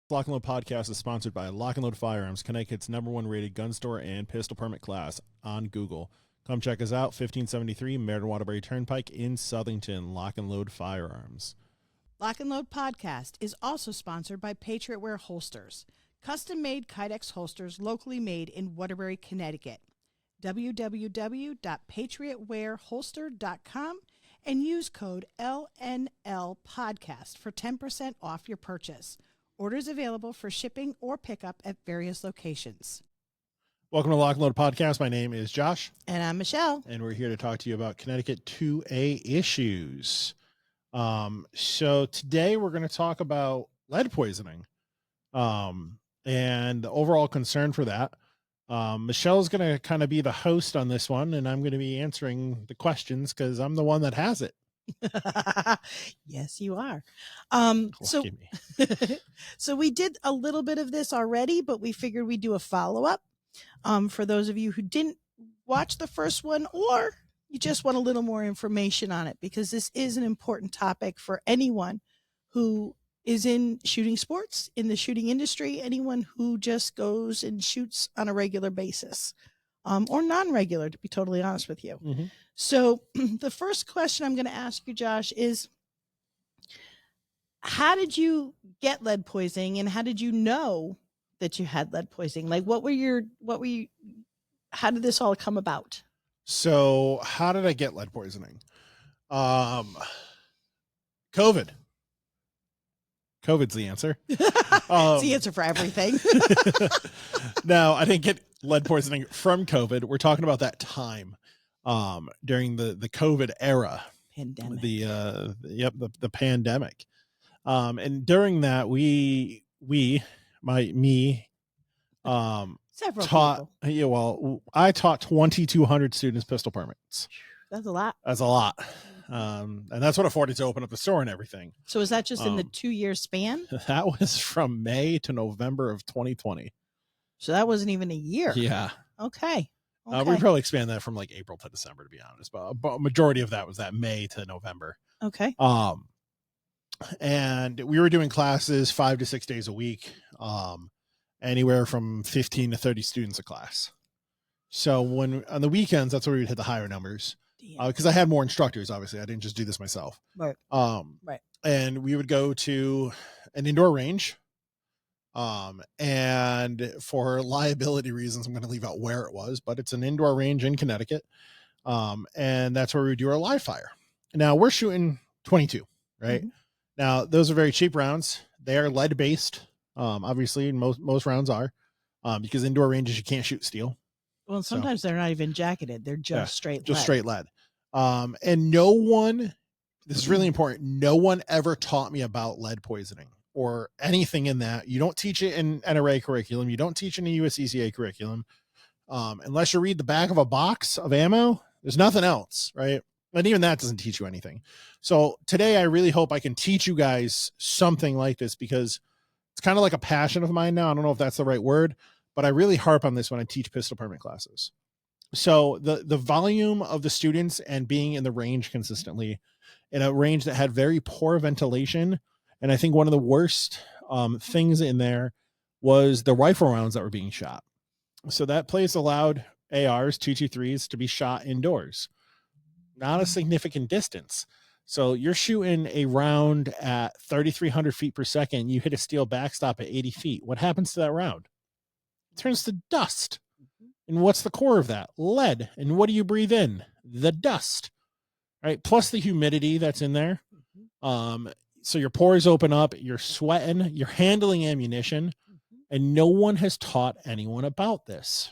Lock and Load podcast is sponsored by Lock and Load Firearms, Connecticut's #1 rated gun store and pistol permit class on Google. Come check us out, 1573 Meriden Waterbury Turnpike in Southington. Lock and Load Firearms. Lock and Load podcast is also sponsored by Patriot Wear Holsters, custom-made Kydex holsters locally made in Waterbury, Connecticut. www.patriotwearholster.com and use code LNL podcast for 10% off your purchase. Orders available for shipping or pickup at various locations. Welcome to Lock and Load podcast. My name is Josh. And I'm Michelle. And we're here to talk to you about Connecticut 2A issues. So today we're going to talk about lead poisoning and the overall concern for that. Michelle's going to kind of be the host on this one, and I'm going to be answering the questions because I'm the one that has it. Yes, you are. So we did a little bit of this already, but we figured we'd do a follow-up. For those of you who didn't watch the first one, or you just want a little more information on it, because this is an important topic for anyone who is in shooting sports, in the shooting industry, anyone who just goes and shoots on a regular basis, or non-regular, to be totally honest with you. Mm-hmm. So the first question I'm going to ask you, Josh, is how did you get lead poisoning, and how did you know that you had lead poisoning? Like, how did this all come about? So how did I get lead poisoning? COVID. COVID's the answer. It's the answer for everything. No, I didn't get lead poisoning from COVID. We're talking about that time during the COVID era. Pandemic. The pandemic. And during that, Several taught people. Yeah, well, I taught 2,200 students pistol permits. That's a lot. That's a lot. And that's what afforded to open up the store and everything. So is that just in the 2-year span? That was from May to November of 2020. So that wasn't even a year. Yeah. Okay. We probably expand that from like April to December, to be honest, but a majority of that was that May to November. Okay. And we were doing classes 5 to 6 days a week, anywhere from 15 to 30 students a class. So when on the weekends, that's where we would hit the higher numbers, because I had more instructors. Obviously, I didn't just do this myself. Right. Right. And we would go to an indoor range. And for liability reasons, I'm going to leave out where it was, but it's an indoor range in Connecticut. And that's where we do our live fire. Now we're shooting 22, right? Mm-hmm. Now those are very cheap rounds. They are lead based. Obviously most rounds are, because indoor ranges, you can't shoot steel. Well, sometimes they're not even jacketed. They're just straight lead. And no one, this is really important. No one ever taught me about lead poisoning or anything in that. You don't teach it in NRA curriculum. You don't teach it in a USCCA curriculum. Unless you read the back of a box of ammo, there's nothing else, right? And even that doesn't teach you anything. So today I really hope I can teach you guys something like this, because it's kind of like a passion of mine now. I don't know if that's the right word, but I really harp on this when I teach pistol permit classes. So the volume of the students and being in the range consistently, in a range that had very poor ventilation. And I think one of the worst things in there was the rifle rounds that were being shot. So that place allowed ARs, 223s to be shot indoors, not a significant distance. So you're shooting a round at 3,300 feet per second. You hit a steel backstop at 80 feet. What happens to that round? It turns to dust. And what's the core of that? Lead. And what do you breathe in? The dust, right? Plus the humidity that's in there. So your pores open up, you're sweating, you're handling ammunition, and no one has taught anyone about this.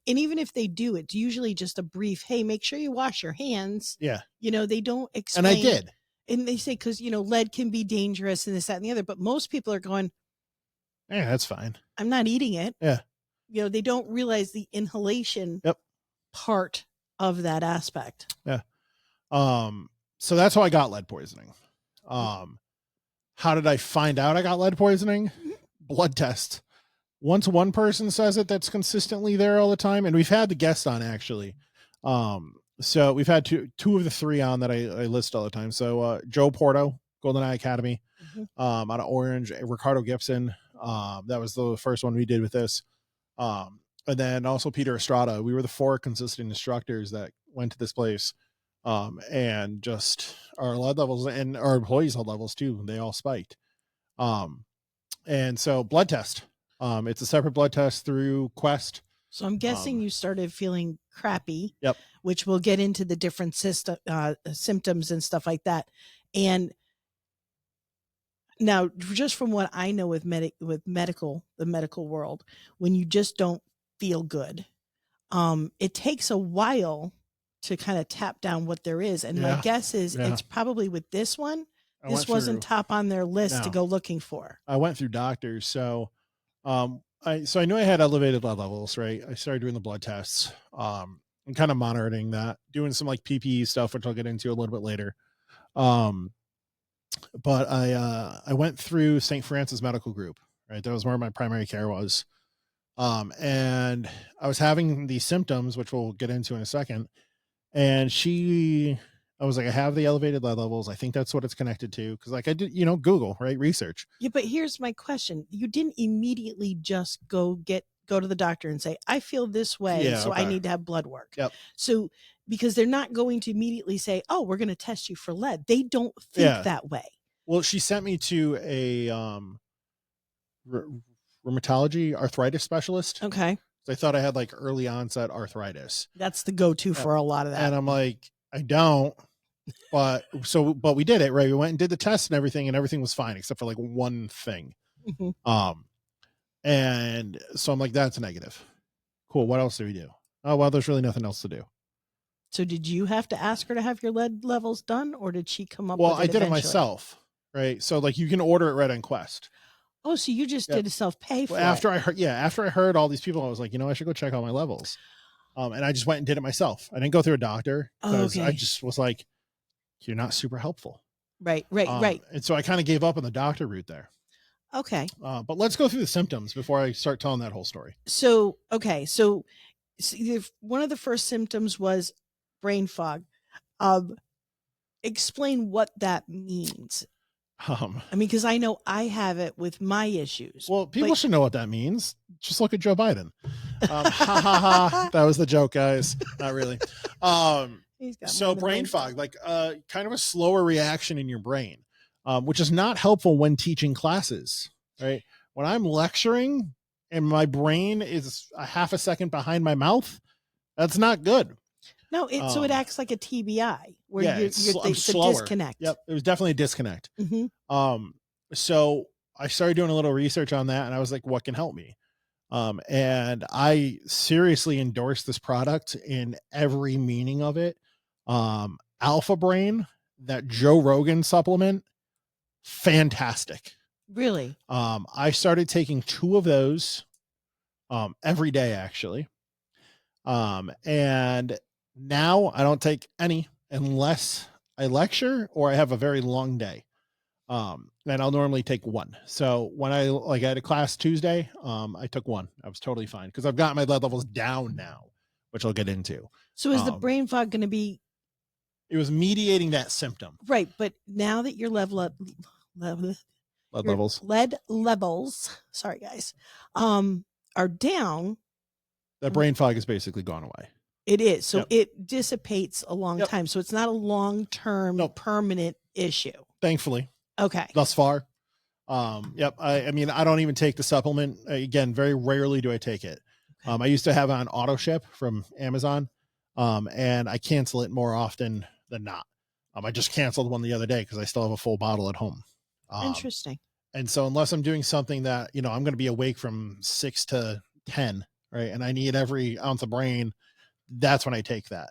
And even if they do, it's usually just a brief, hey, make sure you wash your hands. Yeah. They don't explain. And I did. And they say, because, lead can be dangerous and this, that, and the other. But most people are going, yeah, that's fine. I'm not eating it. Yeah. They don't realize the inhalation part of that aspect. Yeah. So that's how I got lead poisoning. How did I find out I got lead poisoning? Blood test. Once one person says it, that's consistently there all the time. And we've had the guest on, actually. So we've had two of the three on that I list all the time. So Joe Porto, GoldenEye Academy, out of Orange, Ricardo Gibson, That was the first one we did with this. And then also Peter Estrada. We were the 4 consistent instructors that went to this place. And just our lead levels and our employees' lead levels too, they all spiked. And so blood test. It's a separate blood test through Quest. So I'm guessing you started feeling crappy. Yep. Which we'll get into the different symptoms and stuff like that. And now, just from what I know with the medical world, when you just don't feel good, it takes a while to kind of tap down what there is. And my guess is it's probably with this one. This wasn't top on their list to go looking for. I went through doctors. So, I knew I had elevated blood levels, right? I started doing the blood tests, and kind of monitoring that, doing some like PPE stuff, which I'll get into a little bit later. But I went through St. Francis Medical Group, right? That was where my primary care was. And I was having these symptoms, which we'll get into in a second. And I was like, I have the elevated lead levels. I think that's what it's connected to. Cause like I did, Google, right? Research. Yeah. But here's my question. You didn't immediately just go to the doctor and say, I feel this way. So I need to have blood work. Yep. So, because they're not going to immediately say, oh, we're going to test you for lead. They don't think that way. Well, she sent me to a, rheumatology arthritis specialist. Okay. So I thought I had like early onset arthritis. That's the go-to for a lot of that. And I'm like, I don't, but we did it, right? We went and did the test and everything was fine except for like one thing. Mm-hmm. And so I'm like, that's a negative. Cool. What else do we do? Oh, well, there's really nothing else to do. So did you have to ask her to have your lead levels done, or did she come up with it? Well, I did it myself, right? So like you can order it right on Quest. Oh, so you just did a self-pay for after it. After I heard all these people, I was like, I should go check out my levels. And I just went and did it myself. I didn't go through a doctor because I just was like, you're not super helpful. Right. And so I kind of gave up on the doctor route there. Okay. But let's go through the symptoms before I start telling that whole story. So, okay. So one of the first symptoms was brain fog. Explain what that means. I mean, because I know I have it with my issues. Well, people should know what that means. Just look at Joe Biden. That was the joke, guys. Not really. So brain fog, like kind of a slower reaction in your brain, which is not helpful when teaching classes, right? When I'm lecturing and my brain is a half a second behind my mouth, that's not good. No, so it acts like a TBI where it's a disconnect. Yep, it was definitely a disconnect. Mm-hmm. So I started doing a little research on that, and I was like, "What can help me?" And I seriously endorse this product in every meaning of it. Alpha Brain, that Joe Rogan supplement, fantastic. Really? I started taking 2 of those every day, actually. And now I don't take any unless I lecture or I have a very long day. And I'll normally take 1. So when I had a class Tuesday, I took 1. I was totally fine because I've got my lead levels down now, which I'll get into. So is the brain fog going to be? It was mediating that symptom. Right. But now that your lead levels, sorry guys, are down. That brain fog has basically gone away. It is. So it dissipates a long time. So it's not a long-term permanent issue. Thankfully. Okay. Thus far. I mean, I don't even take the supplement. Again, very rarely do I take it. I used to have it on auto ship from Amazon. And I cancel it more often than not. I just canceled one the other day because I still have a full bottle at home. Interesting. And so unless I'm doing something that, I'm going to be awake from 6 to 10, right? And I need every ounce of brain, that's when I take that.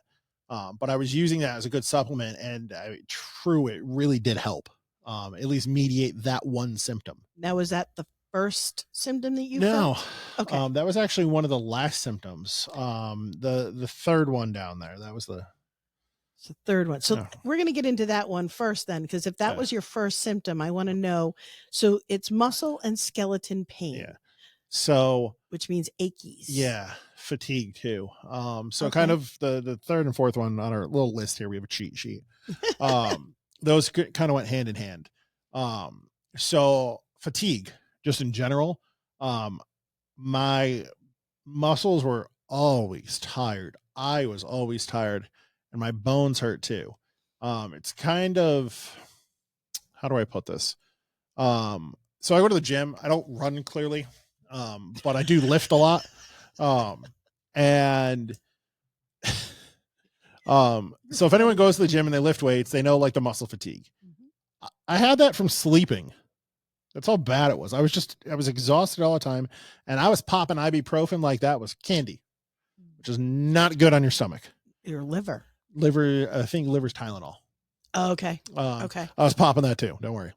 But I was using that as a good supplement, and it really did help. At least mediate that one symptom. Now, was that the first symptom that you felt? No. Okay. That was actually one of the last symptoms. The third one down there, that was the third one. So we're going to get into that one first then, because if that was your first symptom, I want to know. So it's muscle and skeleton pain. Yeah. So, which means achies. Yeah. Fatigue too. Kind of the third and fourth one on our little list here, we have a cheat sheet. Those kind of went hand in hand. So fatigue, just in general. My muscles were always tired. I was always tired, and my bones hurt too. It's kind of, how do I put this? So I go to the gym. I don't run clearly, but I do lift a lot. And so if anyone goes to the gym and they lift weights, they know like the muscle fatigue. I had that from sleeping. That's how bad it was. I was exhausted all the time, and I was popping ibuprofen like that was candy, which is not good on your stomach. Your liver. I think liver's Tylenol. Oh, okay. Okay. I was popping that too. Don't worry.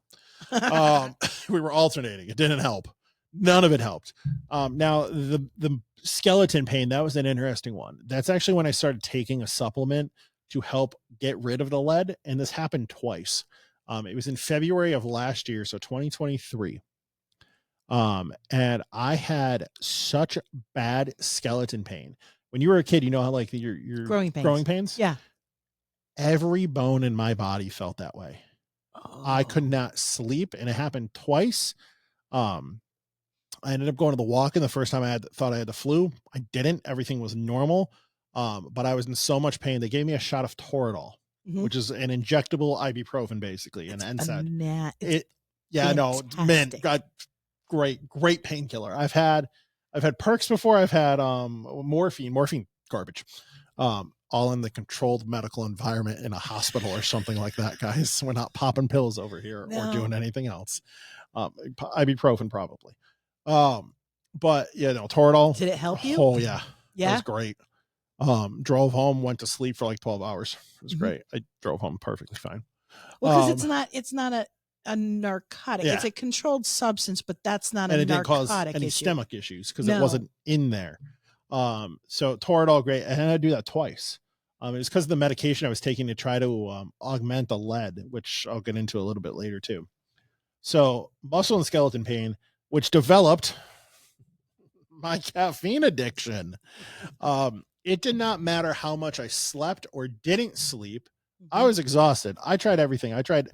We were alternating. It didn't help. None of it helped. Now the skeleton pain, that was an interesting one. That's actually when I started taking a supplement to help get rid of the lead. And this happened twice. It was in February of last year. So 2023. And I had such bad skeleton pain. When you were a kid, you know how like your growing pains? Yeah. Every bone in my body felt that way. Oh. I could not sleep, and it happened twice. I ended up going to the walk-in the first time I thought I had the flu. I didn't. Everything was normal. But I was in so much pain. They gave me a shot of Toradol, which is an injectable ibuprofen, basically, an NSAID. Man, got great painkiller. I've had perks before. I've had morphine garbage. All in the controlled medical environment in a hospital or something like that, guys. We're not popping pills over here or doing anything else. Ibuprofen probably. But Toradol. Did it help you? Oh yeah. Yeah. That was great. Drove home, went to sleep for like 12 hours. It was great. I drove home perfectly fine. Well, because it's not a narcotic. Yeah. It's a controlled substance, but that's not a narcotic issue. And it didn't cause any stomach issues because it wasn't in there. So Toradol, great. And I do that twice. It was because of the medication I was taking to try to augment the lead, which I'll get into a little bit later too. So muscle and skeleton pain, which developed my caffeine addiction. It did not matter how much I slept or didn't sleep. I was exhausted. I tried everything. I tried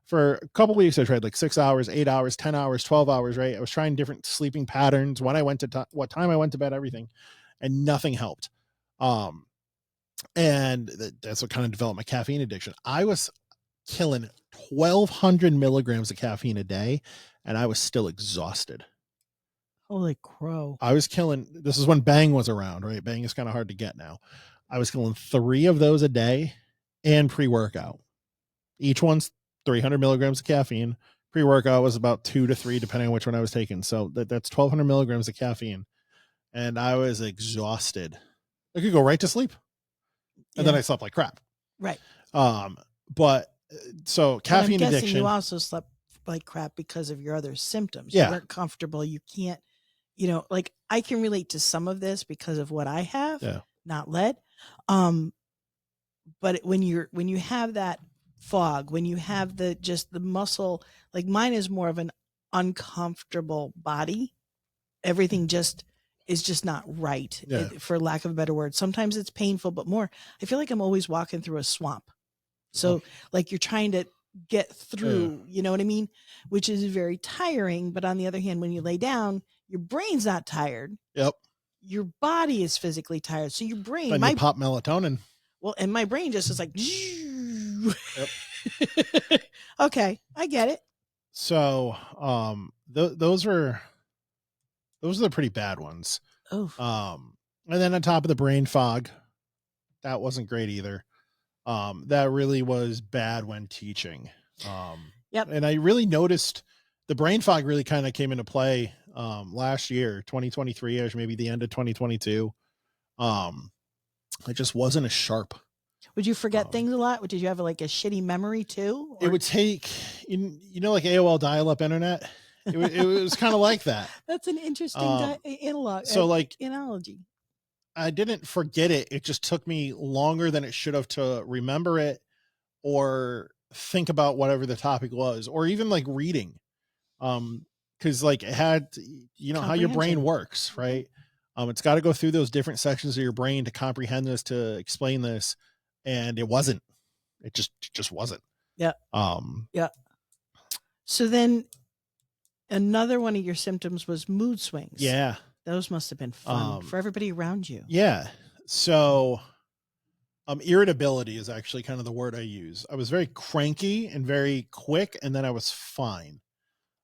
for a couple of weeks. I tried like 6 hours, 8 hours, 10 hours, 12 hours, right? I was trying different sleeping patterns, when I went to what time I went to bed, everything, and nothing helped. And that's what kind of developed my caffeine addiction. I was killing 1,200 milligrams of caffeine a day, and I was still exhausted. Holy crow. I was killing, this is when Bang was around, right? Bang is kind of hard to get now. I was killing 3 of those a day and pre-workout. Each one's 300 milligrams of caffeine. Pre-workout was about 2 to 3, depending on which one I was taking. So that's 1,200 milligrams of caffeine. And I was exhausted. I could go right to sleep. And then I slept like crap. Right. But so caffeine addiction. You also slept like crap because of your other symptoms. Yeah. You weren't comfortable. You can't, like I can relate to some of this because of what I have, not lead. But when you have that fog, when you have the muscle, like mine is more of an uncomfortable body. Everything is just not right, for lack of a better word. Sometimes it's painful, but I feel like I'm always walking through a swamp. So like you're trying to get through, you know what I mean? Which is very tiring. But on the other hand, when you lay down, your brain's not tired. Yep. Your body is physically tired. So your brain, you pop melatonin. Well, and my brain just is like, yep. Okay, I get it. So, those are the pretty bad ones. Oh. And then on top of the brain fog, that wasn't great either. That really was bad when teaching. Yep. And I really noticed the brain fog really kind of came into play last year, 2023, or maybe the end of 2022. It just wasn't as sharp. Would you forget things a lot? Did you have like a shitty memory too? Or? It would take, like AOL dial-up internet. It was kind of like that. That's an interesting analog. So like analogy. I didn't forget it. It just took me longer than it should have to remember it or think about whatever the topic was, or even like reading. Cause like it had, how your brain works, right? It's got to go through those different sections of your brain to comprehend this, to explain this. And it just wasn't. Yeah. Yeah. So then Another one of your symptoms was mood swings. Yeah. Those must have been fun for everybody around you. Yeah. So irritability is actually kind of the word I use. I was very cranky and very quick, and then I was fine.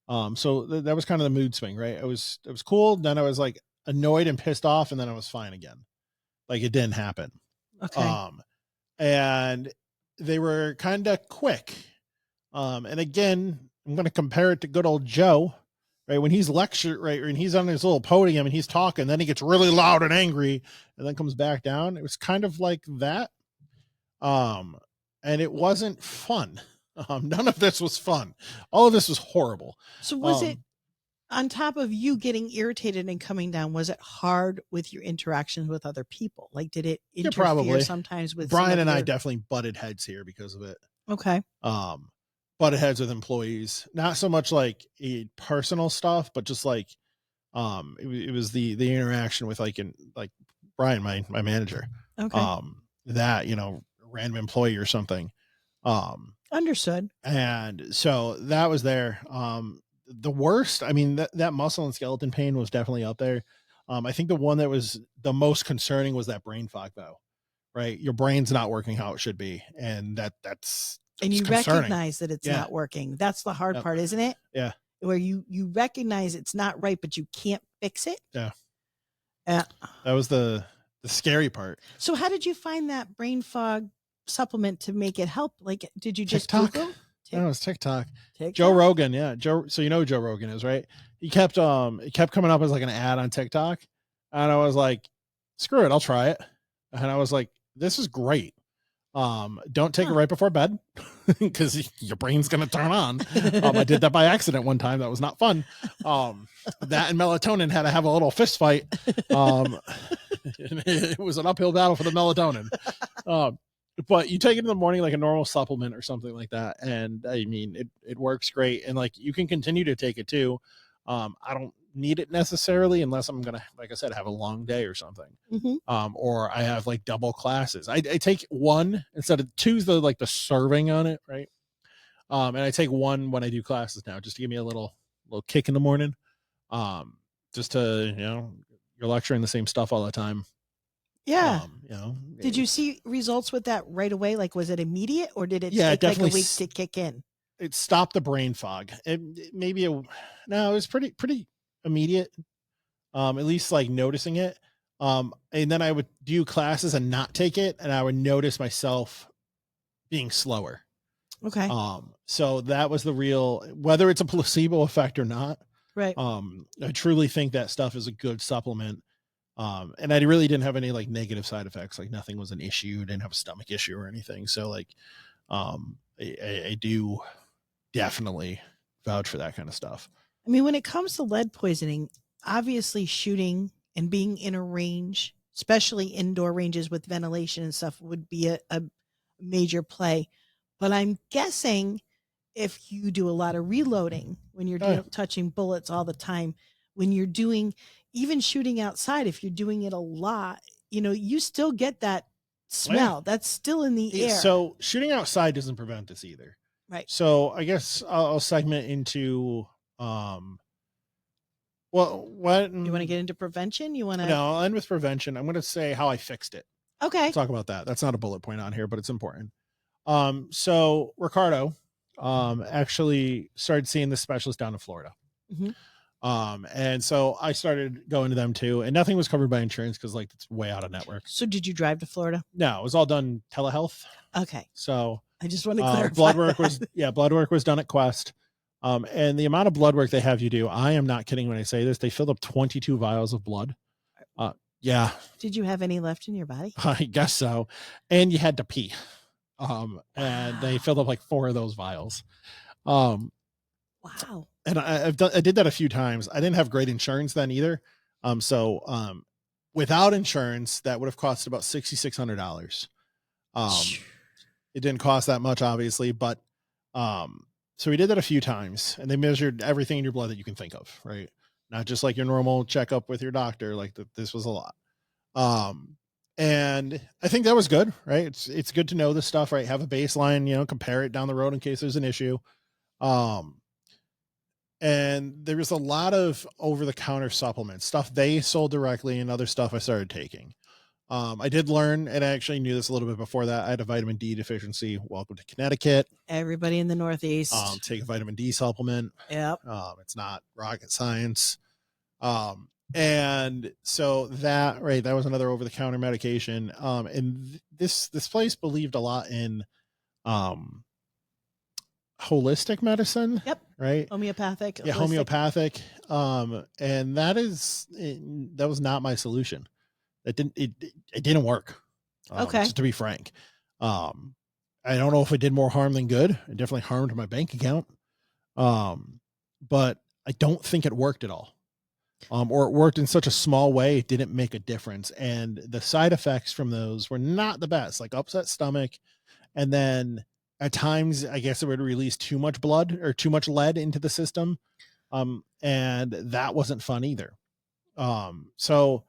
So that was kind of the mood swing, right? It was cool. Then I was like annoyed and pissed off, and then I was fine again. Like it didn't happen. Okay. Um, and they were kind of quick. And again, I'm going to compare it to good old Joe, right? When he's lectured, right? When he's on his little podium and he's talking, then he gets really loud and angry and then comes back down. It was kind of like that. And it wasn't fun. None of this was fun. All of this was horrible. So was it on top of you getting irritated and coming down, was it hard with your interactions with other people? Like, did it interfere probably. sometimes with Brian and I definitely butted heads here because of it. Okay. Butted heads with employees, not so much like personal stuff, but just like, it was the interaction with like Brian, my manager, Okay. that, random employee or something. Understood. And so that was there. The worst, I mean, that muscle and skeleton pain was definitely up there. I think the one that was the most concerning was that brain fog though, right? Your brain's not working how it should be. And that's and you concerning. Recognize that it's not working. That's the hard part, isn't it? Yeah. Where you recognize it's not right, but you can't fix it. Yeah. That was the scary part. So how did you find that brain fog supplement to make it help? Like, did you just TikTok? Google? No, it was TikTok. Joe Rogan. Yeah. So you know who Joe Rogan is, right? He kept it kept coming up as like an ad on TikTok. And I was like, screw it, I'll try it. And I was like, this is great. Don't take it right before bed because your brain's gonna turn on. I did that by accident one time. That was not fun. That and melatonin had to have a little fist fight. It was an uphill battle for the melatonin. But you take it in the morning like a normal supplement or something like that, and I mean it works great, and like you can continue to take it too. I don't need it necessarily unless I'm gonna, like I said, have a long day or something. Or I have like double classes. I take one instead of two's the serving on it, right? And I take one when I do classes now, just to give me a little kick in the morning. Just to, you're lecturing the same stuff all the time. Yeah. Did you see results with that right away? Like, was it immediate or did it take like a week to kick in? It stopped the brain fog. It was pretty immediate. At least like noticing it. And then I would do classes and not take it, and I would notice myself being slower. Okay. So that was the real, whether it's a placebo effect or not. Right. I truly think that stuff is a good supplement. And I really didn't have any like negative side effects. Like nothing was an issue. Didn't have a stomach issue or anything. So like, I do definitely vouch for that kind of stuff. I mean, when it comes to lead poisoning, obviously shooting and being in a range, especially indoor ranges with ventilation and stuff, would be a major play. But I'm guessing if you do a lot of reloading when you're touching bullets all the time, when you're doing even shooting outside, if you're doing it a lot, you still get that smell. That's still in the air. So shooting outside doesn't prevent this either. Right. So I guess I'll segment into, what you want to get into prevention? No, I'll end with prevention. I'm going to say how I fixed it. Okay. We'll talk about that. That's not a bullet point on here, but it's important. So Ricardo, actually started seeing the specialist down in Florida. And so I started going to them too, and nothing was covered by insurance because like it's way out of network. So did you drive to Florida? No, it was all done telehealth. Okay. So I just want to clarify. Blood work was done at Quest. And the amount of blood work they have you do, I am not kidding when I say this. They filled up 22 vials of blood. Yeah. Did you have any left in your body? I guess so. And you had to pee. And they filled up like 4 of those vials. Wow. And I did that a few times. I didn't have great insurance then either. So without insurance, that would have cost about $6,600. It didn't cost that much, obviously, but so we did that a few times, and they measured everything in your blood that you can think of, right? Not just like your normal checkup with your doctor. Like this was a lot. And I think that was good, right? It's good to know this stuff, right? Have a baseline, compare it down the road in case there's an issue. and there was a lot of over-the-counter supplements, stuff they sold directly and other stuff I started taking. I did learn, and I actually knew this a little bit before that. I had a vitamin D deficiency. Welcome to Connecticut. Everybody in the Northeast. Take a vitamin D supplement. Yep. It's not rocket science. And so that, right, that was another over-the-counter medication. And this place believed a lot in holistic medicine. Yep. Right. Homeopathic. Yeah, holistic. homeopathic. And that was not my solution. It didn't work. Okay. Just to be frank. I don't know if it did more harm than good. It definitely harmed my bank account. But I don't think it worked at all. Or it worked in such a small way, it didn't make a difference. And the side effects from those were not the best, like upset stomach. And then at times, I guess it would release too much blood or too much lead into the system. And that wasn't fun either. So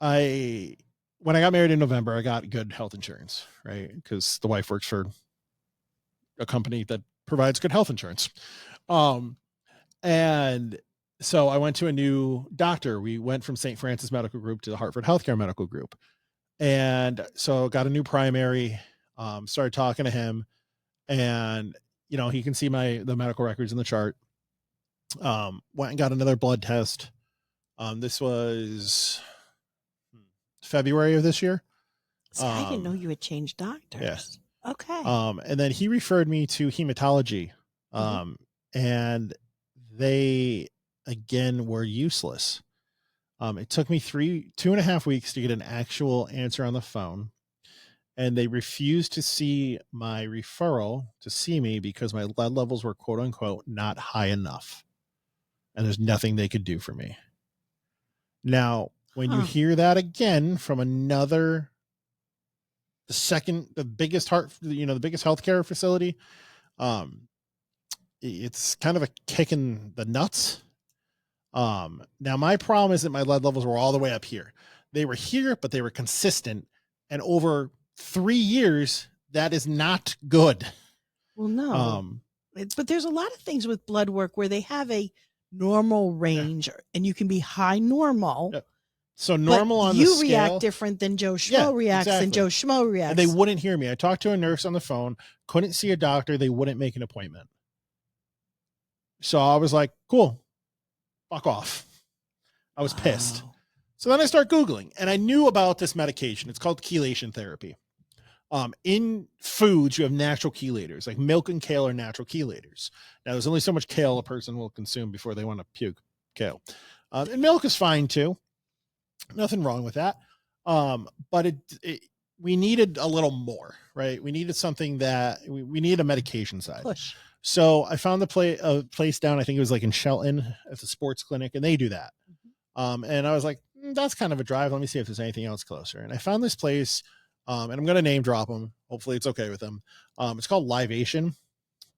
when I got married in November, I got good health insurance, right? Because the wife works for a company that provides good health insurance. And so I went to a new doctor. We went from St. Francis Medical Group to the Hartford Healthcare Medical Group. And so got a new primary, started talking to him, and, he can see the medical records in the chart. Went and got another blood test. This was February of this year. So I didn't know you had changed doctors. Yes. Okay. And then he referred me to hematology. And they again were useless. It took me 2.5 weeks to get an actual answer on the phone. And they refused to see my referral to see me because my lead levels were quote unquote not high enough. And there's nothing they could do for me. Now, when you hear that again from the biggest the biggest healthcare facility, it's kind of a kick in the nuts. Now my problem is that my lead levels were all the way up here. They were here, but they were consistent. And over 3 years, that is not good. Well, no, but there's a lot of things with blood work where they have a normal range and you can be high normal. Yeah. So normal on the scale. You react different than Joe Schmo reacts and Joe Schmo reacts. And they wouldn't hear me. I talked to a nurse on the phone, couldn't see a doctor. They wouldn't make an appointment. So I was like, cool, fuck off. I was pissed. So then I start Googling, and I knew about this medication. It's called chelation therapy. In foods, you have natural chelators, like milk and kale are natural chelators. Now, there's only so much kale a person will consume before they want to puke kale. And milk is fine too. Nothing wrong with that. But we needed a little more, right? We needed something that we need a medication side. Push. So I found a place down, I think it was like in Shelton at the sports clinic, and they do that. And I was like, that's kind of a drive. Let me see if there's anything else closer. And I found this place, and I'm going to name drop them. Hopefully it's okay with them. It's called Livation,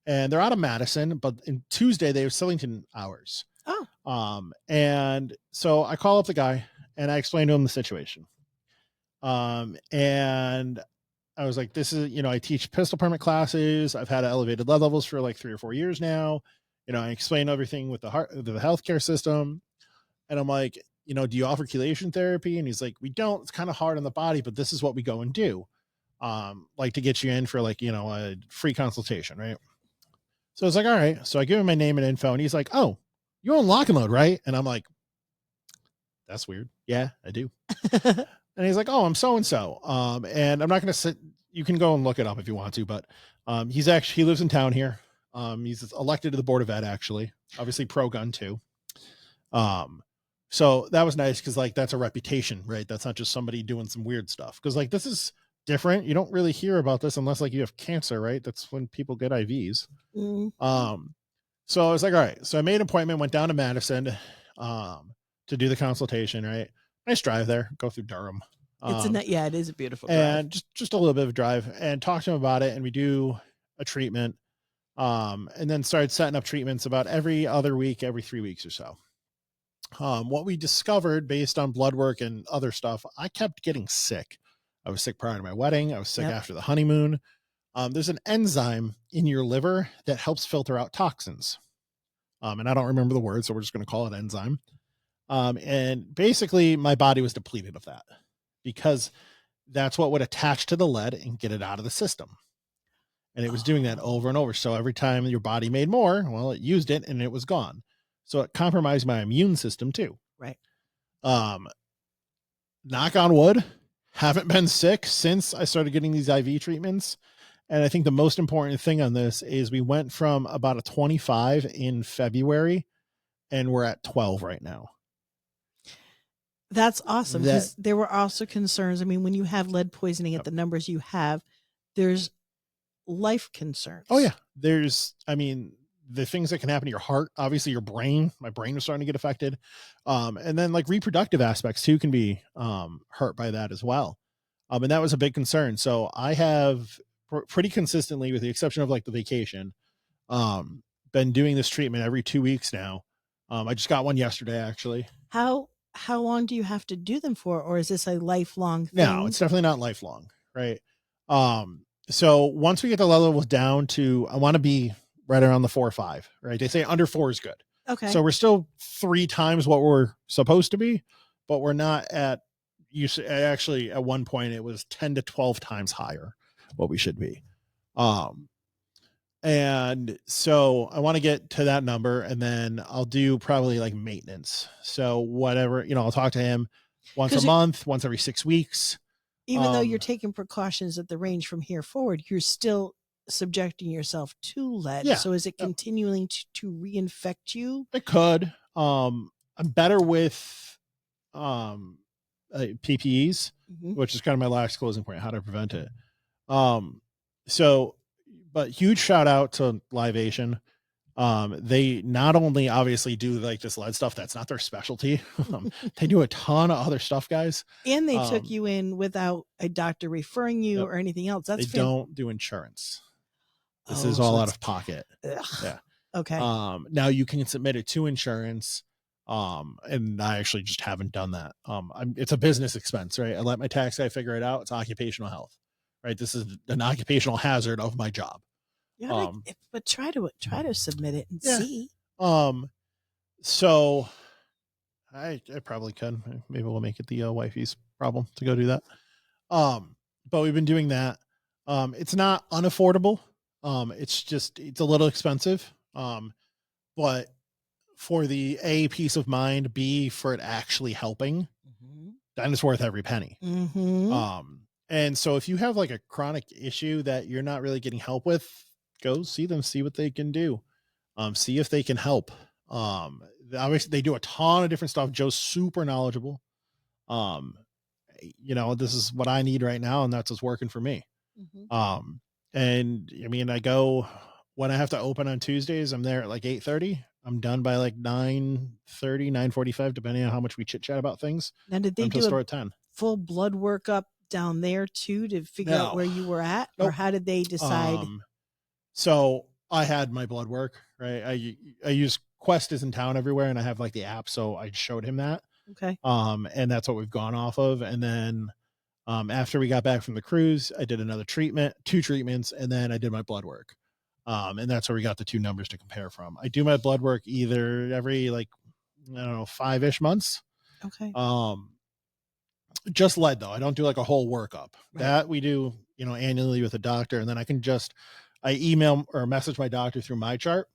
and they're out of Madison, but in Tuesday they have Sillington hours. And so I call up the guy and I explained to him the situation. And I was like, this is, I teach pistol permit classes. I've had elevated lead levels for like 3 or 4 years now. I explained everything with the healthcare system. And I'm like, do you offer chelation therapy? And he's like, we don't. It's kind of hard on the body, but this is what we go and do. Like to get you in for like, a free consultation, right? So I was like, all right. So I give him my name and info, and he's like, oh, you own Lock and Load, right? And I'm like, that's weird. Yeah, I do. And he's like, oh, I'm so-and-so. And I'm not going to sit, you can go and look it up if you want to, but he lives in town here. He's elected to the Board of Ed, actually, obviously pro gun too. So that was nice. Cause like, that's a reputation, right? That's not just somebody doing some weird stuff. Cause like, this is different. You don't really hear about this unless like you have cancer, right? That's when people get IVs. So I was like, all right. So I made an appointment, went down to Madison, to do the consultation, right? Nice drive there, go through Durham. It is a beautiful drive. And just a little bit of a drive, and talk to him about it. And we do a treatment, and then started setting up treatments about every other week, every 3 weeks or so. What we discovered based on blood work and other stuff, I kept getting sick. I was sick prior to my wedding. I was sick after the honeymoon. There's an enzyme in your liver that helps filter out toxins. And I don't remember the word, so we're just going to call it enzyme. And basically, my body was depleted of that because that's what would attach to the lead and get it out of the system. And it was doing that over and over. So every time your body made more, well, it used it and it was gone. So it compromised my immune system too. Right. Um, knock on wood, haven't been sick since I started getting these IV treatments. And I think the most important thing on this is we went from about a 25 in February and we're at 12 right now. That's awesome, because there were also concerns. I mean, when you have lead poisoning at the numbers you have, there's life concerns. Oh, yeah. The things that can happen to your heart, obviously your brain, my brain was starting to get affected. And then like reproductive aspects too can be hurt by that as well. And that was a big concern. So I have pretty consistently, with the exception of like the vacation, been doing this treatment every 2 weeks now. I just got one yesterday, actually. How long do you have to do them for? Or is this a lifelong thing? No, it's definitely not lifelong. Right. So once we get the lead levels down to, I want to be right around the 4 or 5, right? They say under 4 is good. Okay. So we're still 3 times what we're supposed to be, but we're not at, actually at one point it was 10 to 12 times higher what we should be. And so I want to get to that number, and then I'll do probably like maintenance. So whatever, I'll talk to him once a month, once every 6 weeks. Even though you're taking precautions at the range from here forward, you're still subjecting yourself to lead. Yeah. So is it continuing to reinfect you? It could. I'm better with PPEs, which is kind of my last closing point, how to prevent it. But huge shout out to Liveation. They not only obviously do like this lead stuff, that's not their specialty. They do a ton of other stuff, guys. And they took you in without a doctor referring you or anything else. They don't do insurance. This is all out of pocket. Yeah. Okay. Now you can submit it to insurance. And I actually just haven't done that. It's a business expense, right? I let my tax guy figure it out. It's occupational health, right? This is an occupational hazard of my job. Yeah, but try to submit it and see. So I probably could. Maybe we'll make it the wifey's problem to go do that. But we've been doing that. It's not unaffordable. It's a little expensive. But for the A, peace of mind, B, for it actually helping, then it's worth every penny. And so if you have like a chronic issue that you're not really getting help with, go see them, see what they can do. See if they can help. Obviously they do a ton of different stuff. Joe's super knowledgeable. This is what I need right now, and that's what's working for me. And I mean, I go when I have to open on Tuesdays, I'm there at like 8:30. I'm done by like 9:30, 9:45, depending on how much we chit chat about things. Now, did they do store at 10. Full blood workup down there too to figure out where you were at? Or how did they decide? So I had my blood work, right? I use Quest is in town everywhere, and I have like the app. So I showed him that. Okay. And that's what we've gone off of. And then, after we got back from the cruise, I did another 2 treatments, and then I did my blood work. And that's where we got the 2 numbers to compare from. I do my blood work either every 5-ish months. Okay. Just lead though. I don't do like a whole workup. Right. That we do, annually with a doctor, and then I email or message my doctor through my chart.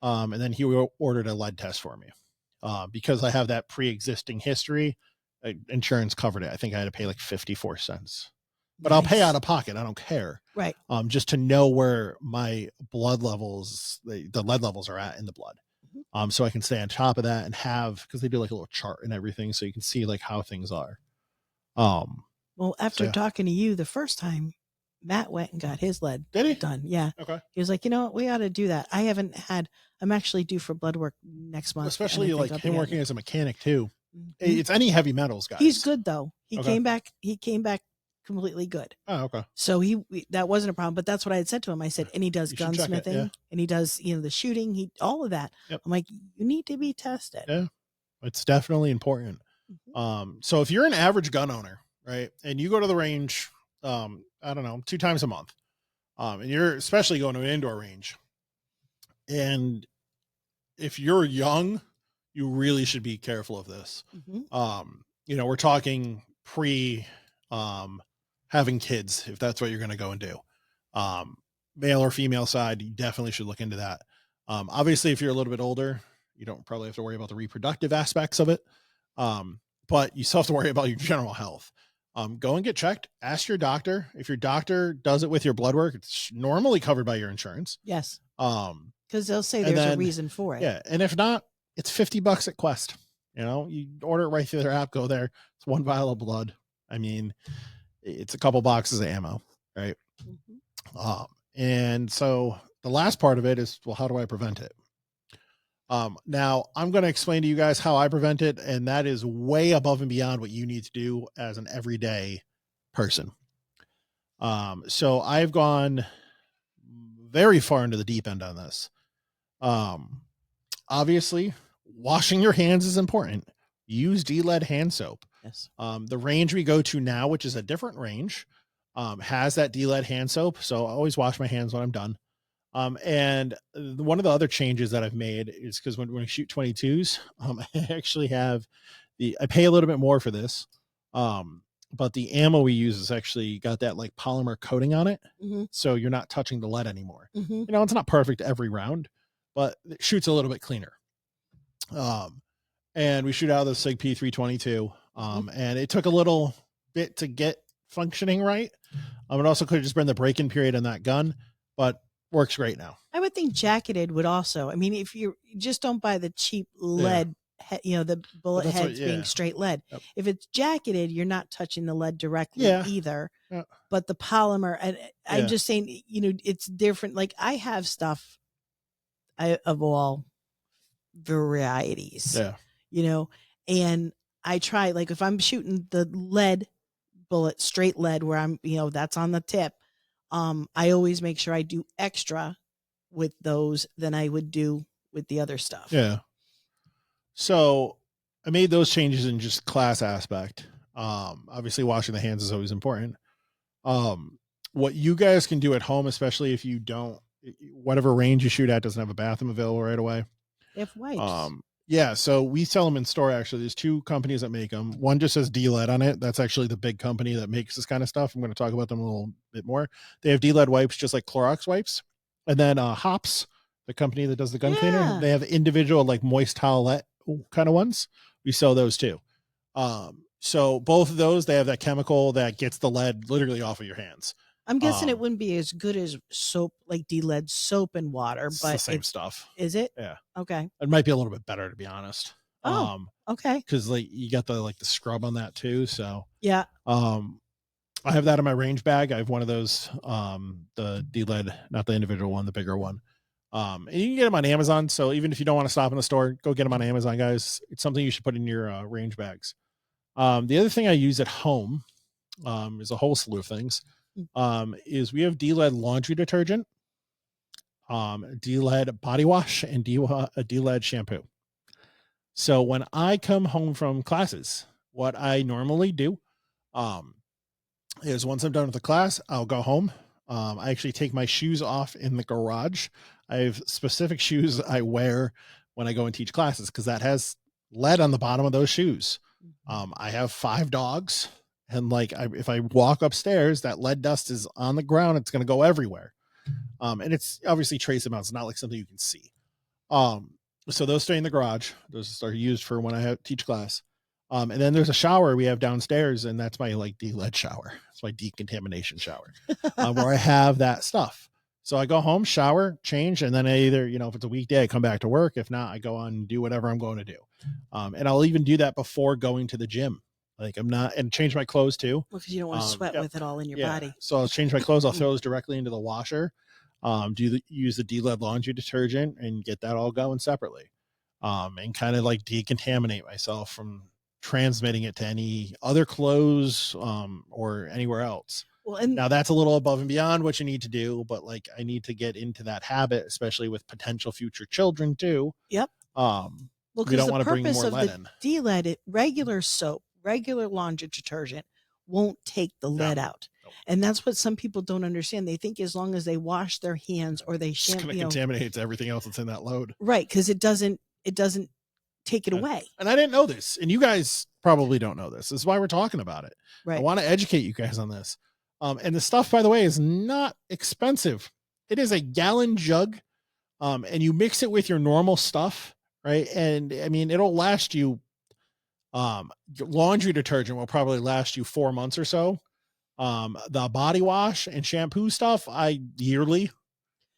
And then he ordered a lead test for me. Because I have that pre-existing history, insurance covered it. I think I had to pay like 54 cents. But I'll pay out of pocket. I don't care. Right. Just to know where my blood levels, the lead levels are at in the blood. So I can stay on top of that and because they do like a little chart and everything. So you can see like how things are. Well, after talking to you the first time, Matt went and got his lead done. Yeah. Okay. He was like, you know what? We ought to do that. I'm actually due for blood work next month. Especially like him working as a mechanic too. It's any heavy metals, guys. He's good though. He came back completely good. Oh, okay. So that wasn't a problem, but that's what I had said to him. I said, and he does gunsmithing and he does, the shooting, all of that. Yep. I'm like, you need to be tested. Yeah. It's definitely important. So if you're an average gun owner, right, and you go to the range, I don't know, 2 times a month, and you're especially going to an indoor range, and if you're young, you really should be careful of this. Mhm. We're talking pre having kids, if that's what you're going to go and do. Um, Male or female side, you definitely should look into that. Obviously, if you're a little bit older, you don't probably have to worry about the reproductive aspects of it. But you still have to worry about your general health. Go and get checked. Ask your doctor. If your doctor does it with your blood work, it's normally covered by your insurance. Yes. Um, Because they'll say and there's a then, reason for it. yeah. And if not, it's $50 at Quest. You order it right through their app, go there. It's one vial of blood. I mean, it's a couple boxes of ammo, right? And so the last part of it is, well, how do I prevent it? Now I'm going to explain to you guys how I prevent it. And that is way above and beyond what you need to do as an everyday person. So I've gone very far into the deep end on this. Obviously washing your hands is important. Use D-lead hand soap. Yes. The range we go to now, which is a different range, has that D-lead hand soap. So I always wash my hands when I'm done. And one of the other changes that I've made is because when I shoot 22s, I actually have I pay a little bit more for this. But the ammo we use is actually got that like polymer coating on it. Mm-hmm. So you're not touching the lead anymore. Mm-hmm. It's not perfect every round, but it shoots a little bit cleaner. And we shoot out of the SIG P322. And it took a little bit to get functioning right. It also could have just been the break-in period on that gun, but works great now. I would think jacketed would also. I mean, if you just don't buy the cheap lead, the bullet heads being straight lead. Yep. If it's jacketed, you're not touching the lead directly either. Yeah. But the polymer, and I'm just saying, it's different. Like I have stuff of all varieties. Yeah. And I try, like if I'm shooting the lead bullet, straight lead, where I'm, that's on the tip. I always make sure I do extra with those than I would do with the other stuff. Yeah. So I made those changes in just class aspect. Obviously washing the hands is always important. What you guys can do at home, especially if you don't, whatever range you shoot at doesn't have a bathroom available right away. They have wipes. Yeah. So we sell them in store. Actually, there's two companies that make them. One just says D-lead on it. That's actually the big company that makes this kind of stuff. I'm going to talk about them a little bit more. They have D-lead wipes, just like Clorox wipes. And then Hops, the company that does the gun cleaner, they have individual like moist towelette kind of ones. We sell those too. So both of those, they have that chemical that gets the lead literally off of your hands. I'm guessing it wouldn't be as good as soap, like D-lead soap and water, but it's the same stuff. Is it? Yeah. Okay. It might be a little bit better, to be honest. Okay. Because like you got the scrub on that too. So yeah. I have that in my range bag. I have one of those, the D-lead, not the individual one, the bigger one. And you can get them on Amazon. So even if you don't want to stop in the store, go get them on Amazon, guys. It's something you should put in your range bags. The other thing I use at home is a whole slew of things. Is we have D-lead laundry detergent, D-lead body wash, and D-lead shampoo. So when I come home from classes, what I normally do is once I'm done with the class, I'll go home. I actually take my shoes off in the garage. I have specific shoes I wear when I go and teach classes because that has lead on the bottom of those shoes. I have 5 dogs. And if I walk upstairs, that lead dust is on the ground. It's going to go everywhere. And it's obviously trace amounts. It's not like something you can see. So those stay in the garage. Those are used for when I teach class. And then there's a shower we have downstairs, and that's my D-lead shower. It's my decontamination shower where I have that stuff. So I go home, shower, change, and then I either, if it's a weekday, I come back to work. If not, I go on and do whatever I'm going to do. And I'll even do that before going to the gym. And change my clothes too. Well, because you don't want to sweat with it all in your body. So I'll change my clothes. I'll throw those directly into the washer. Use the D-lead laundry detergent and get that all going separately. And kind of decontaminate myself from transmitting it to any other clothes or anywhere else. Well, and now that's a little above and beyond what you need to do, but I need to get into that habit, especially with potential future children too. Yep. Well, we don't want to bring more lead in. D-lead, regular soap, regular laundry detergent won't take the lead out. And that's what some people don't understand. They think as long as they wash their hands or they It's just going to contaminate everything else that's in that load. Right. Cause it doesn't take it away. And I didn't know this, and you guys probably don't know this. This is why we're talking about it. Right. I want to educate you guys on this. And the stuff, by the way, is not expensive. It is a gallon jug. And you mix it with your normal stuff, right? And I mean, it'll last you, laundry detergent will probably last you 4 months or so. The body wash and shampoo stuff, yearly.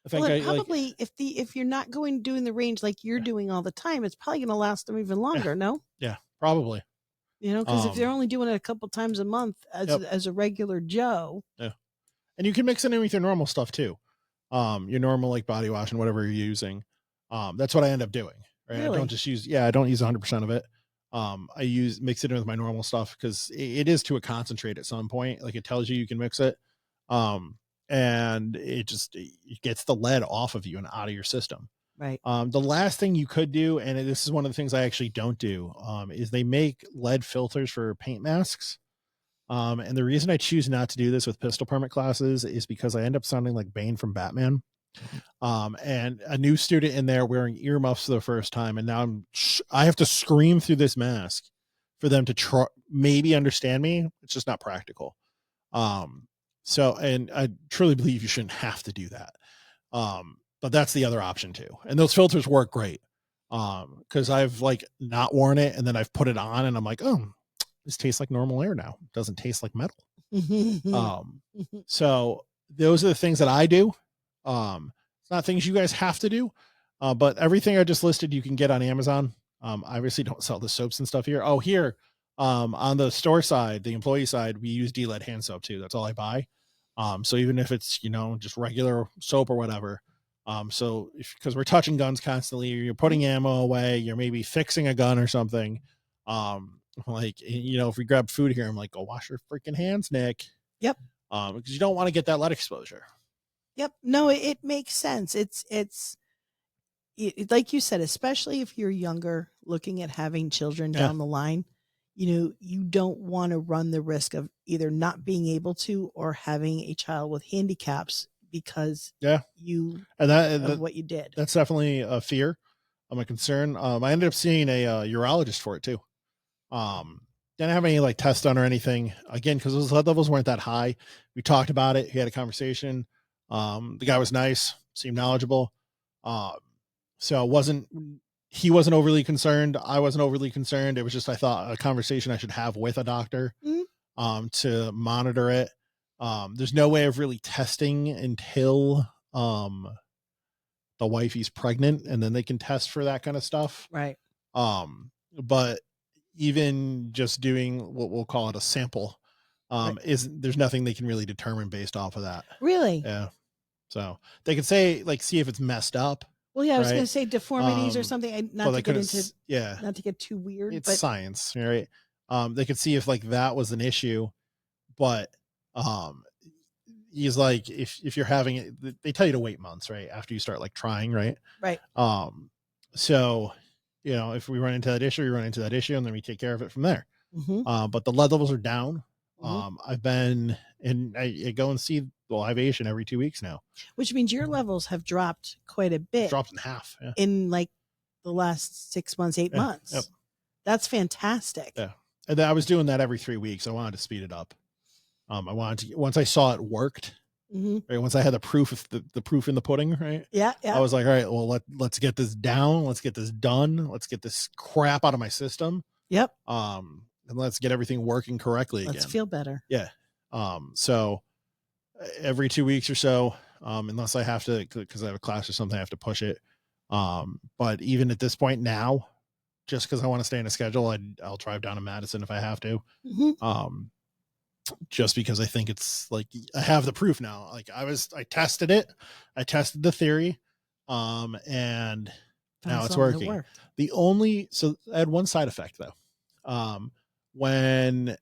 I think probably if you're not doing the range like you're doing all the time, it's probably going to last them even longer. No. Yeah, probably. Because if they're only doing it a couple times a month as a regular Joe. Yeah. And you can mix it in with your normal stuff too. Your normal like body wash and whatever you're using. That's what I end up doing. Right. Really? I don't just use, I don't use 100% of it. I mix it in with my normal stuff because it is to a concentrate at some point. Like it tells you can mix it. And it gets the lead off of you and out of your system. Right. The last thing you could do, and this is one of the things I actually don't do, is they make lead filters for paint masks. And the reason I choose not to do this with pistol permit classes is because I end up sounding like Bane from Batman. And a new student in there wearing earmuffs for the first time. And now I have to scream through this mask for them to maybe understand me. It's just not practical. So, and I truly believe you shouldn't have to do that. But that's the other option too. And those filters work great. Cause I've like not worn it and then I've put it on and I'm like, oh, this tastes like normal air now. It doesn't taste like metal. So those are the things that I do. It's not things you guys have to do. But everything I just listed, you can get on Amazon. I obviously don't sell the soaps and stuff here. Oh, here, on the store side, the employee side, we use D-Lead hand soap too. That's all I buy. So even if it's, just regular soap or whatever, so because we're touching guns constantly, you're putting ammo away, you're maybe fixing a gun or something. If we grab food here, I'm like, go wash your freaking hands, Nick. Yep. Because you don't want to get that lead exposure. Yep. No, it makes sense. It's like you said, especially if you're younger, looking at having children down the line, you don't want to run the risk of either not being able to or having a child with handicaps because of what you did. That's definitely a fear. I'm a concern. I ended up seeing a urologist for it too. Didn't have any like tests done or anything again, because those lead levels weren't that high. We talked about it. He had a conversation. The guy was nice, seemed knowledgeable. So he wasn't overly concerned. I wasn't overly concerned. It was just, I thought a conversation I should have with a doctor, to monitor it. There's no way of really testing until, the wifey's pregnant and then they can test for that kind of stuff. Right. But even just doing what we'll call it a sample, there's nothing they can really determine based off of that. Really? Yeah. So they could say, like, see if it's messed up. Well, yeah, I was going to say deformities or something. Not to get too weird. It's science, right? They could see if like that was an issue, but he's like, if you're having it, they tell you to wait months, right? After you start like trying, right? Right. So, if we run into that issue, we run into that issue and then we take care of it from there. But the lead levels are down. I've been, and I go and see Livation every 2 weeks now. Which means your levels have dropped quite a bit. Dropped in half. Yeah. In like the last 6 months, 8 months. Yep. That's fantastic. Yeah. And I was doing that every 3 weeks. I wanted to speed it up. I wanted to, once I saw it worked, right? Once I had the proof of the proof in the pudding, right? Yeah. I was like, all right, well, let's get this down. Let's get this done. Let's get this crap out of my system. Yep. And let's get everything working correctly again. Let's feel better. Yeah. So every 2 weeks or so, unless I have to, because I have a class or something, I have to push it. But even at this point now, just because I want to stay in a schedule, I'll drive down to Madison if I have to. Just because I think it's like, I have the proof now. Like I tested it. I tested the theory. And now it's working. So I had one side effect though. When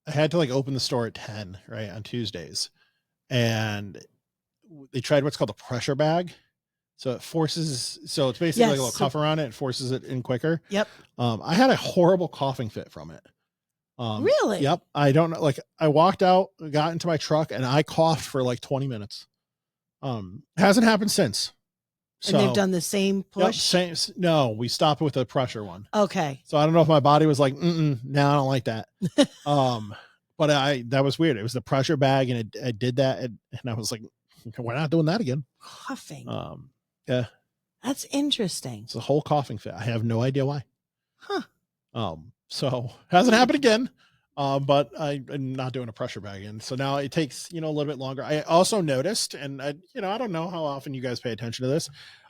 I had to like open the store at 10, right, on Tuesdays, and they tried what's called a pressure bag. So it forces, so it's basically like a little cuff around it. It forces it in quicker. Yep. I had a horrible coughing fit from it. Really? Yep. I don't know. Like I walked out, got into my truck, and I coughed for like 20 minutes. Hasn't happened since. And they've So done the same yep, push? same. No, we stopped with the pressure one. Okay. So I don't know if my body was like, no, I don't like that. But that was weird. It was the pressure bag, and I did that, and I was like, we're not doing that again. Coughing. Yeah, That's interesting. it's a whole coughing fit. I have no idea why. Huh. So hasn't happened again. But I'm not doing a pressure bag in. So now it takes, a little bit longer. I also noticed, and I don't know how often you guys pay attention to this.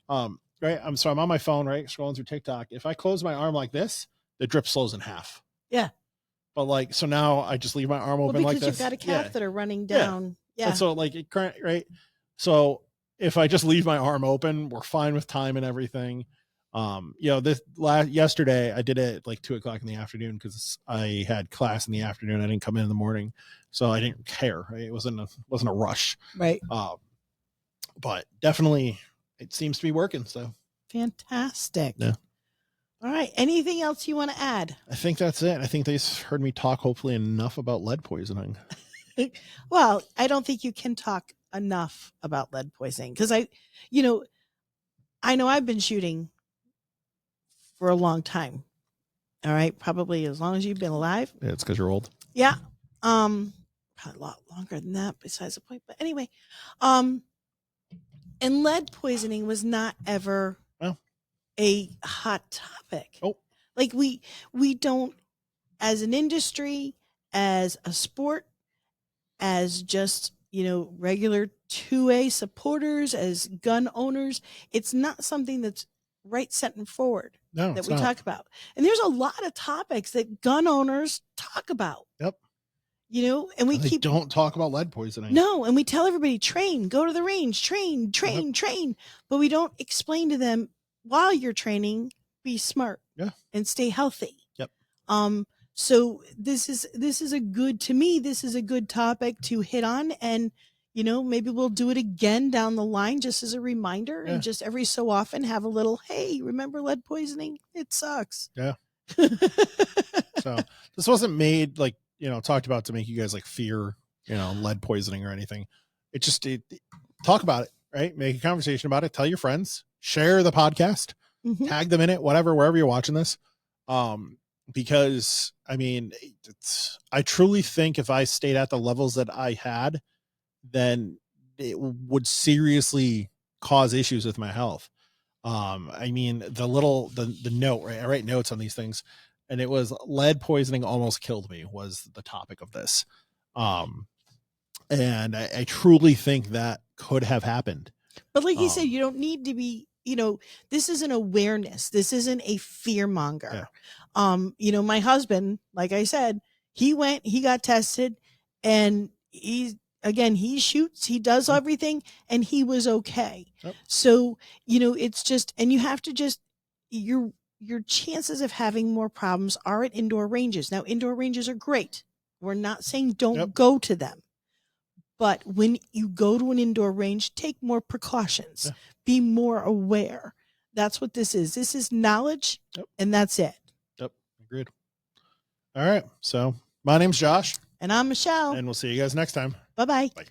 Right. I'm on my phone, right? Scrolling through TikTok. If I close my arm like this, the drip slows in half. Yeah. But like, so now I just leave my arm open like this. Because you've got a catheter running down. Yeah. And so like right. So if I just leave my arm open, we're fine with time and everything. Yesterday I did it at like 2:00 in the afternoon because I had class in the afternoon. I didn't come in the morning, so I didn't care. Right? It wasn't a rush. Right. But definitely it seems to be working. So fantastic. Yeah. All right. Anything else you want to add? I think that's it. I think they've heard me talk hopefully enough about lead poisoning. Well, I don't think you can talk enough about lead poisoning because I know I've been shooting for a long time. All right. Probably as long as you've been alive. Yeah, it's because you're old. Yeah. Probably a lot longer than that besides the point. But anyway, and lead poisoning was not ever a hot topic. Oh. Like we don't, as an industry, as a sport, as just, regular 2A supporters, as gun owners, it's not something that's right, set, and forward that we talk about. And there's a lot of topics that gun owners talk about. Yep. And we don't talk about lead poisoning. No, and we tell everybody, train, go to the range, train, train. But we don't explain to them, while you're training, be smart and stay healthy. Yep. So this is a good topic to hit on, and maybe we'll do it again down the line just as a reminder, and just every so often have a little, hey, remember lead poisoning? It sucks. Yeah. So this wasn't made like, talked about to make you guys like fear, lead poisoning or anything. It just talk about it, right? Make a conversation about it. Tell your friends, share the podcast, tag them in it, whatever, wherever you're watching this. Because I mean, I truly think if I stayed at the levels that I had, then it would seriously cause issues with my health. I mean, the note, right? I write notes on these things, and it was lead poisoning almost killed me was the topic of this. And I truly think that could have happened. But like you said, you don't need to be, this is an awareness. This isn't a fear monger. Yeah. My husband, like I said, he got tested, and he shoots, he does everything, and he was okay. Yep. So, it's just, and you have to just, your chances of having more problems are at indoor ranges. Now, indoor ranges are great. We're not saying don't go to them. But when you go to an indoor range, take more precautions. Yeah. Be more aware. That's what this is. This is knowledge, and that's it. Yep, agreed. All right. So my name's Josh. And I'm Michelle. And we'll see you guys next time. Bye-bye. Bye.